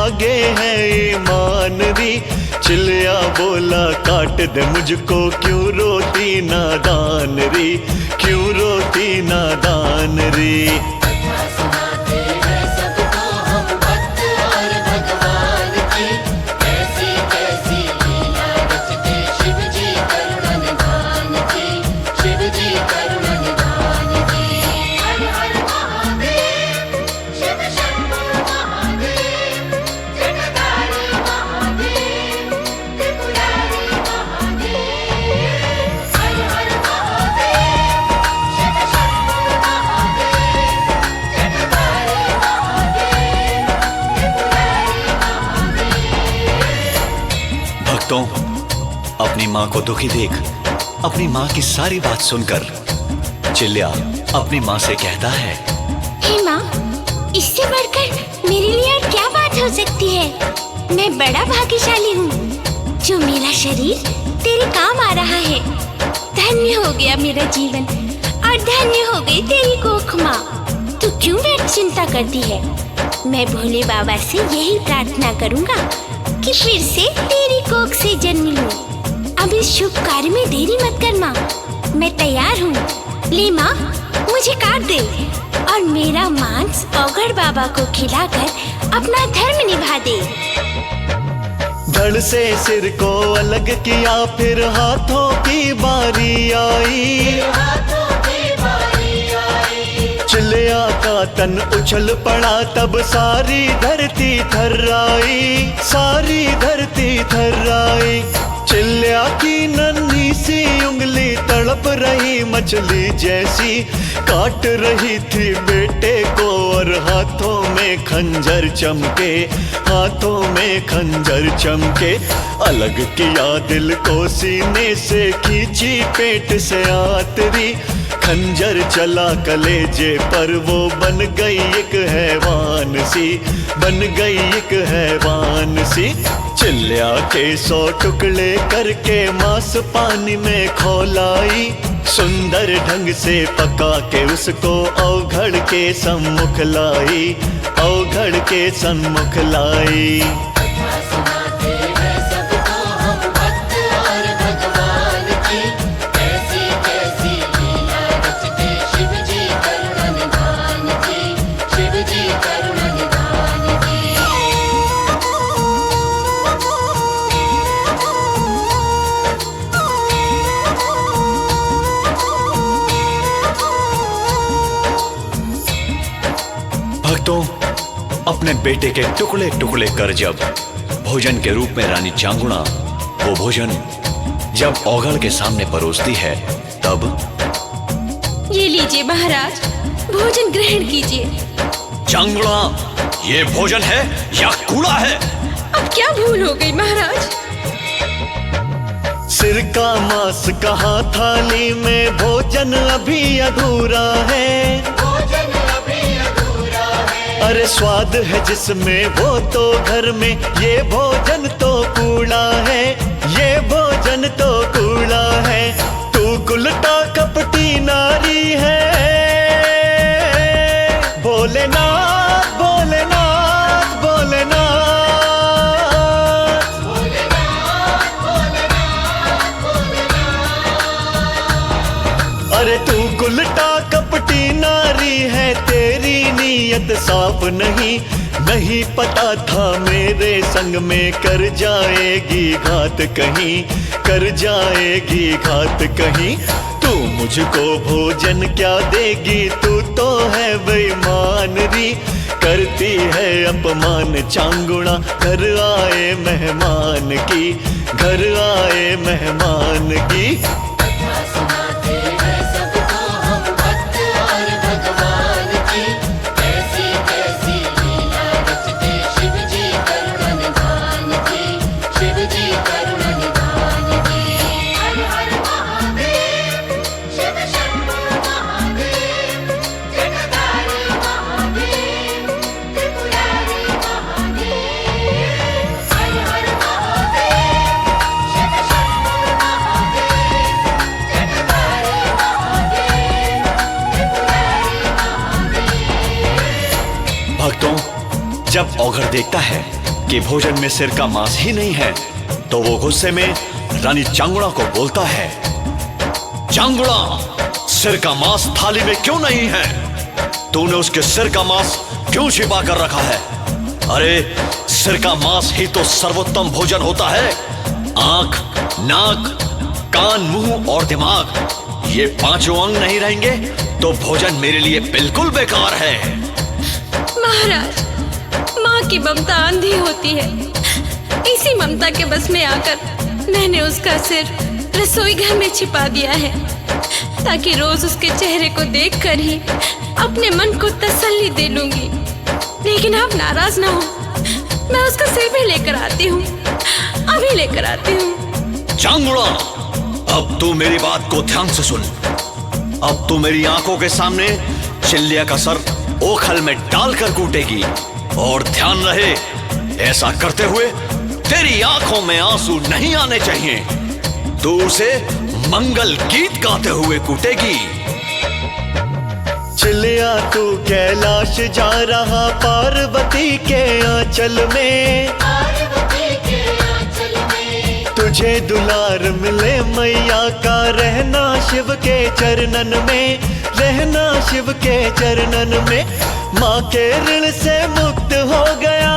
आगे है ईमान री। चिल्लिया बोला काट दे मुझको, क्यों रोती नादान री, क्यों रोती नादान री। भक्तों, अपनी माँ को दुखी देख अपनी माँ की सारी बात सुनकर चिल्लिया अपनी माँ से कहता है, हे माँ, इससे बढ़कर मेरे लिए और क्या बात हो सकती है। मैं बड़ा भाग्यशाली हूँ जो मेरा शरीर तेरे काम आ रहा है। धन्य हो गया मेरा जीवन और धन्य हो गई तेरी कोख माँ। तू क्यों बैठ चिंता करती है। मैं भोले बाबा से यही प्रार्थना करूँगा कि फिर से तेरी कोख से जन्म लूं। अब इस शुभ कार्य में देरी मत कर माँ, मैं तैयार हूँ। ले माँ, मुझे काट दे और मेरा मांस औघड़ बाबा को खिलाकर अपना धर्म निभा दे। धड़ से सिर को अलग किया, फिर हाथों की बारी आई। चिल्लिया का तन उछल पड़ा, तब सारी धरती थर्राई, सारी धरती थर्राई। चिल्लिया की नन्ही सी उंगली तड़प रही मछली जैसी, काट रही थी बेटे को और हाथों में खंजर चमके, हाथों में खंजर चमके। अलग किया दिल को सीने से, खींची पेट से आतरी। खंजर चला कलेजे पर, वो बन गई एक हैवान सी, बन गई एक हैवान सी। चिल्लिया के 100 टुकड़े करके मांस पानी में खौलाई, सुंदर ढंग से पका के उसको औघड़ के सम्मुख लाई, औघड़ के सम्मुख लाई। भक्तों, अपने बेटे के टुकड़े टुकड़े कर जब भोजन के रूप में रानी चांगुणा वो भोजन जब औघड़ के सामने परोसती है, तब ये लीजिए महाराज, भोजन ग्रहण कीजिए। चांगुणा, ये भोजन है या कूड़ा है? अब क्या भूल हो गई महाराज। सिर का मांस कहाँ थाली में, भोजन अभी अधूरा है। अरे स्वाद है जिसमें वो तो घर में, ये भोजन तो कूड़ा है, ये भोजन तो कूड़ा है। तू उल्टा कपटी नारी है। भोलेनाथ भोलेनाथ भोलेनाथ, अरे तू उल्टा कपटी नारी है, तेरी नीयत साफ नहीं। नहीं पता था मेरे संग में कर जाएगी घात कहीं, कर जाएगी घात कहीं। तू मुझको भोजन क्या देगी, तू तो है बेईमान री। करती है अपमान चांगुणा, घर आए मेहमान की, घर आए मेहमान की। भक्तों, जब औघड़ देखता है कि भोजन में सिर का मांस ही नहीं है, तो वो गुस्से में रानी चांगुड़ा को बोलता है, चांगुड़ा, सिर का मांस थाली में क्यों नहीं है? तूने उसके सिर का मांस क्यों छिपा कर रखा है? अरे सिर का मांस ही तो सर्वोत्तम भोजन होता है। आंख, नाक, कान, मुंह और दिमाग, ये पांचों अंग नहीं रहेंगे तो भोजन मेरे लिए बिल्कुल बेकार है। महाराज, माँ की ममता अंधी होती है। इसी ममता के बस में आकर मैंने उसका सिर रसोई घर में छिपा दिया है, ताकि रोज उसके चेहरे को देखकर ही अपने मन को तसल्ली दे लूंगी। लेकिन आप नाराज ना हो, मैं उसका सिर भी लेकर आती हूँ, अभी लेकर आती हूँ। चांगुड़ा, अब तू मेरी बात को ध्यान से सुन। अब तू मेरी आंखों के सामने चिल्लिया का सर ओखल में डालकर कूटेगी, और ध्यान रहे, ऐसा करते हुए तेरी आंखों में आंसू नहीं आने चाहिए। तू उसे मंगल गीत गाते हुए कूटेगी। चिल्लिया तू कैलाश जा रहा पार्वती के आंचल में, तुझे दुलार मिले मैया का, रहना शिव के चरणन में, रहना शिव के चरणन में। माँ के ऋण से मुक्त हो गया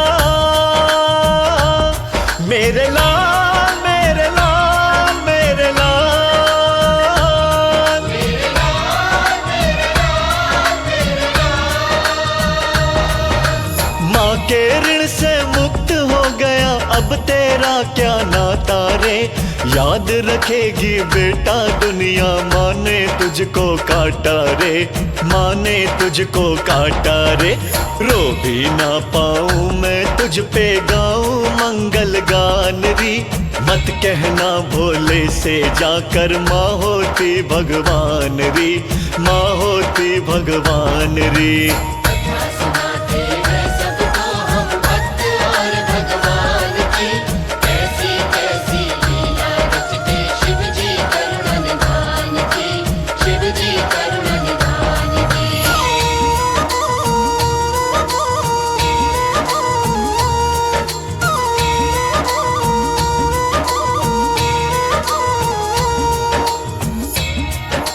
मेरे लाल, मेरे लाल, मेरे लाल। माँ के ऋण से मुक्त हो गया, अब तेरा क्या नाता रे? याद रखेगी बेटा दुनिया, माँ ने तुझको काटा रे, माँ ने तुझको काटा रे। रो भी ना पाऊं मैं तुझ पे गाऊं मंगल गान री, मत कहना भोले से जाकर माँ होती भगवान री, माँ होती भगवान री।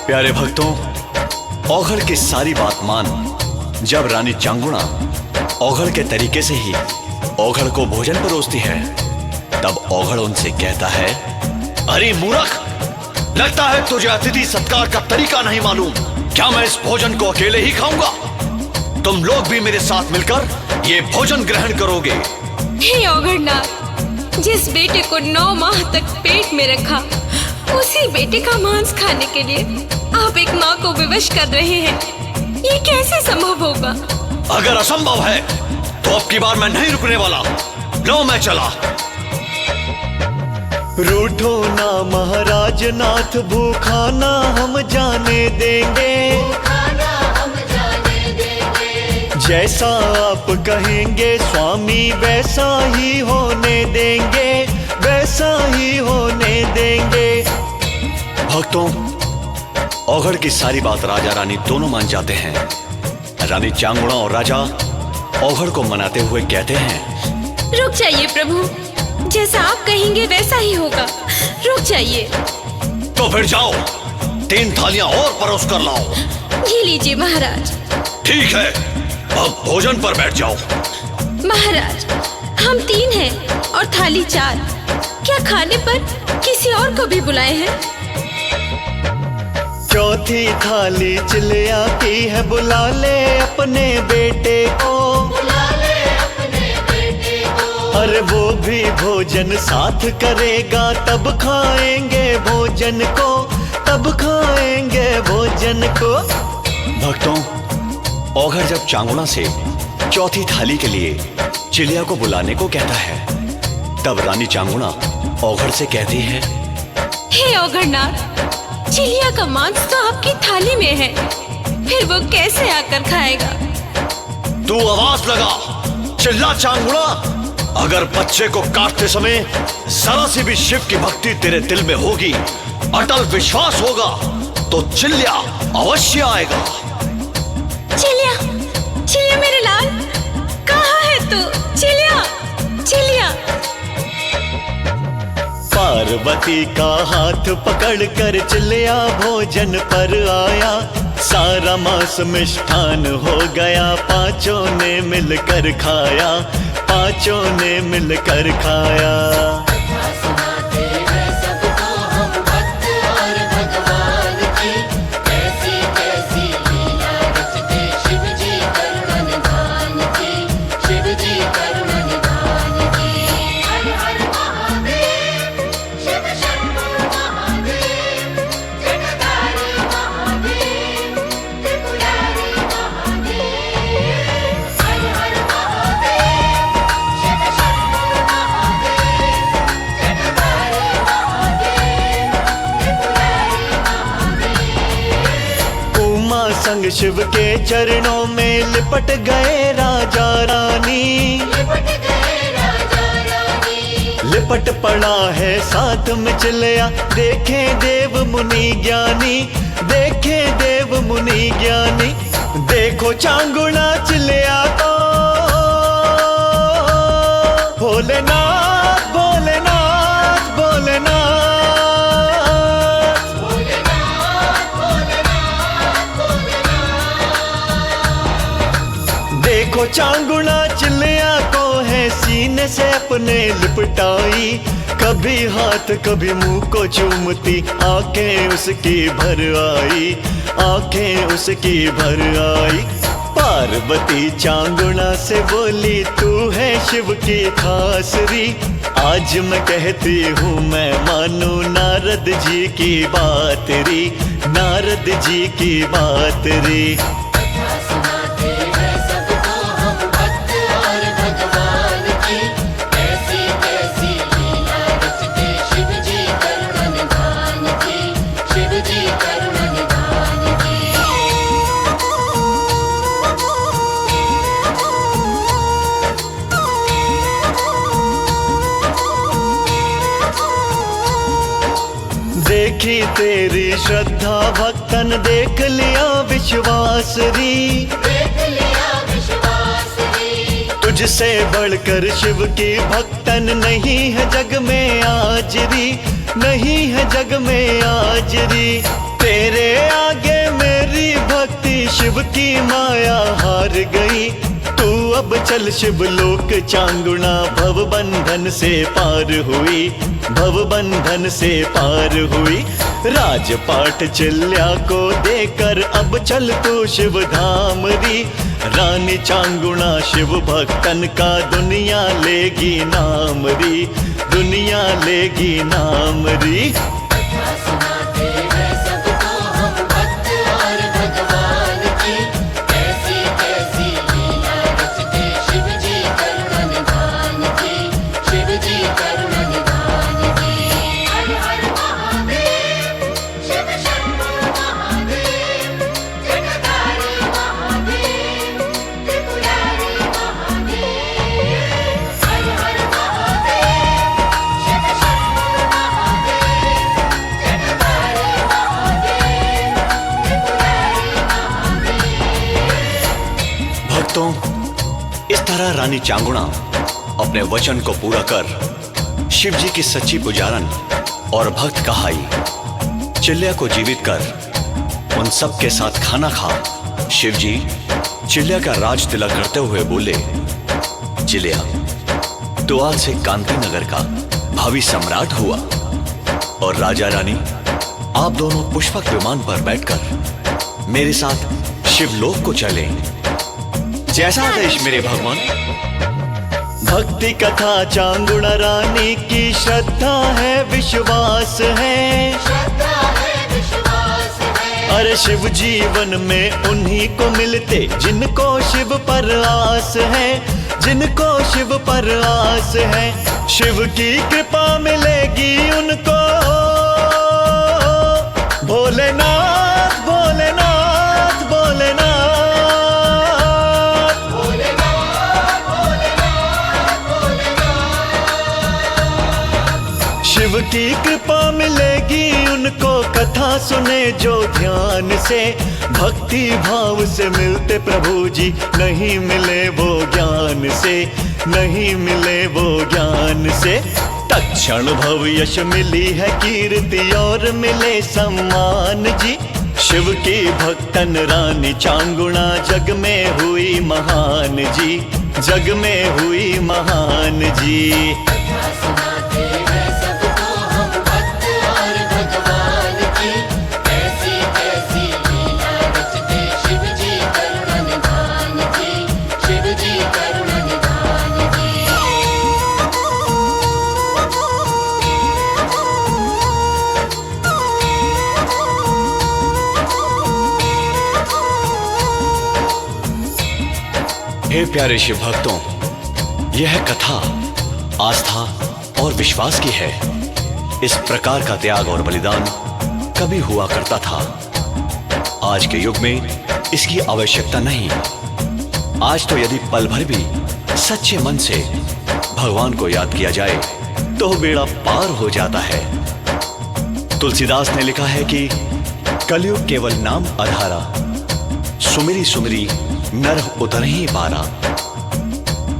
प्यारे भक्तों, औघड़ की सारी बात मान जब रानी चांगुड़ा औघड़ के तरीके से ही औघड़ को भोजन परोसती है, तब औघड़ उनसे कहता है, अरे मूर्ख, लगता है तुझे अतिथि सत्कार का तरीका नहीं मालूम। क्या मैं इस भोजन को अकेले ही खाऊंगा? तुम लोग भी मेरे साथ मिलकर ये भोजन ग्रहण करोगे। हे औघड़नाथ, जिस बेटे को 9 माह तक पेट में रखा, उसी बेटे का मांस खाने के लिए आप एक माँ को विवश कर रहे हैं। ये कैसे संभव होगा? अगर असंभव है तो अब की बार मैं नहीं रुकने वाला। लो मैं चला। रूठो ना महाराज नाथ, भूखा ना हम जाने देंगे, जैसा आप कहेंगे स्वामी वैसा ही होने देंगे, वैसा ही होने देंगे। भक्तों, औघड़ की सारी बात राजा रानी दोनों मान जाते हैं। रानी चांगुड़ा और राजा औघड़ को मनाते हुए कहते हैं, रुक जाइए प्रभु, जैसा आप कहेंगे वैसा ही होगा। रुक जाइए। तो फिर जाओ, 3 थालियां और परोस कर लाओ। ये लीजिए महाराज। ठीक है, अब भोजन पर बैठ जाओ। महाराज, हम 3 हैं और थाली 4। क्या खाने पर किसी और को भी बुलाए हैं? चौथी थाली चिल्लिया की है, बुला ले अपने बेटे को, बुला ले अपने बेटे को। अरे वो भी भोजन साथ करेगा, तब खाएंगे भोजन को, तब खाएंगे भोजन को। भक्तों, औघड़ जब चांगुड़ा से चौथी थाली के लिए चिल्लिया को बुलाने को कहता है, तब रानी चांगुड़ा औघड़ से कहती है, हे औघड़नाथ, चिल्लिया का मांस तो आपकी थाली में है, फिर वो कैसे आकर खाएगा? तू आवाज लगा, चिल्ला चांगुड़ा। अगर बच्चे को काटते समय जरा सी भी शिव की भक्ति तेरे दिल में होगी, अटल विश्वास होगा, तो चिल्लिया अवश्य आएगा। चिल्लिया, चिल्लिया मेरे लाल, कहाँ है तू? चिल्लिया, चिल्लिया। पार्वती का हाथ पकड़कर चलिया भोजन पर आया। सारा मांस मिष्ठान हो गया, पांचों ने मिलकर खाया, पांचों ने मिलकर खाया। संग शिव के चरणों में लिपट गए राजा रानी, लिपट पड़ा है साथ में चलिया। देखे देव मुनि ज्ञानी, देखे देव मुनि ज्ञानी। देखो चांगुड़ा चलिया तो भोलेनाथ भोलेनाथ भोलेनाथ। देखो चांगुड़ा चिल्लिया को है सीने से अपने लिपटाई। कभी हाथ कभी मुंह को चूमती, आंखें उसकी भर आई, आंखें उसकी भर आई। पार्वती चांगुड़ा से बोली तू है शिव की खासरी। आज मैं कहती हूँ मैं मानू नारद जी की बात री, नारद जी की बात री। देखी तेरी श्रद्धा भक्तन, देख लिया विश्वास री, देख लिया विश्वास री। तुझसे बढ़कर शिव की भक्तन नहीं है जग में आज री, नहीं है जग में आज री। तेरे आगे मेरी भक्ति शिव की माया हार गई। तू अब चल शिव लोक चांगुड़ा, भव बंधन से पार हुई, भव बंधन से पार हुई। राजपाट चिल्ल्या को देकर अब चल तू शिव धाम री। रानी चांगुड़ा शिव भक्तन का दुनिया लेगी नाम री, दुनिया लेगी नाम री। तो इस तरह रानी चांगुड़ा अपने वचन को पूरा कर शिव जी की सच्ची पुजारन और भक्त कहाई। चिल्लिया को जीवित कर उन सब के साथ खाना खा। शिव जी चिल्लिया का राज तिलक करते हुए बोले, चिल्लिया तो आज से कांति नगर का भावी सम्राट हुआ और राजा रानी आप दोनों पुष्पक विमान पर बैठकर मेरे साथ शिवलोक को चले। जैसा आदेश मेरे भगवान। भक्ति कथा चांगुड़ा रानी की श्रद्धा है विश्वास है, श्रद्धा है विश्वास है। अरे शिव जीवन में उन्हीं को मिलते जिनको शिव पर आस है, जिनको शिव पर आस है। शिव की कृपा मिलेगी उनको। भोलेनाथ भोलेनाथ भोलेनाथ शिव की कृपा मिलेगी उनको। कथा सुने जो ध्यान से, भक्ति भाव से मिलते प्रभु जी। नहीं मिले वो ज्ञान से, नहीं मिले वो ज्ञान मन से, तत्क्षण भव यश मिली है कीर्ति और मिले सम्मान जी। शिव की भक्तन रानी चांगुणा जग में हुई महान जी, जग में हुई महान जी। हे प्यारे शिव भक्तों, यह कथा आस्था और विश्वास की है। इस प्रकार का त्याग और बलिदान कभी हुआ करता था। आज के युग में इसकी आवश्यकता नहीं। आज तो यदि पल भर भी सच्चे मन से भगवान को याद किया जाए तो बेड़ा पार हो जाता है। तुलसीदास ने लिखा है कि कलयुग केवल नाम आधारा, सुमिरी सुमिरी नर उतर ही पारा।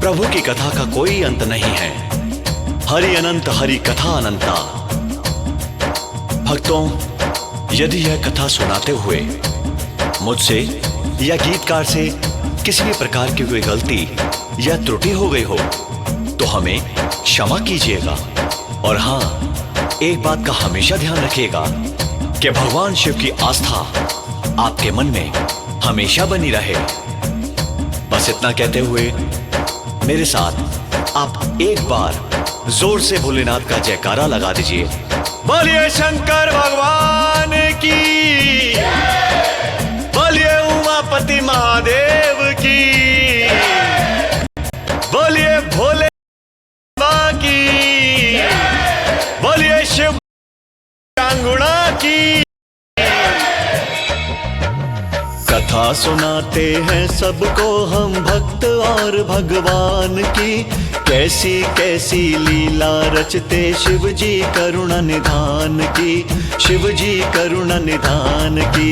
प्रभु की कथा का कोई अंत नहीं है। हरि अनंत हरि कथा अनंता। भक्तों, यदि यह कथा सुनाते हुए मुझसे या गीतकार से किसी भी प्रकार की कोई गलती या त्रुटि हो गई हो तो हमें क्षमा कीजिएगा। और हां, एक बात का हमेशा ध्यान रखिएगा कि भगवान शिव की आस्था आपके मन में हमेशा बनी रहे। बस इतना कहते हुए मेरे साथ आप एक बार जोर से भोलेनाथ का जयकारा लगा दीजिए। बोलिए शंकर भगवान की, बोलिए उमापति महादेव की, बोलिए भोले बाबा की, बोलिए शिव चांगुणा की। कथा सुनाते हैं सबको हम भक्त और भगवान की, कैसी कैसी लीला रचते शिव जी करुणा निधान की, शिव जी करुणा निधान की।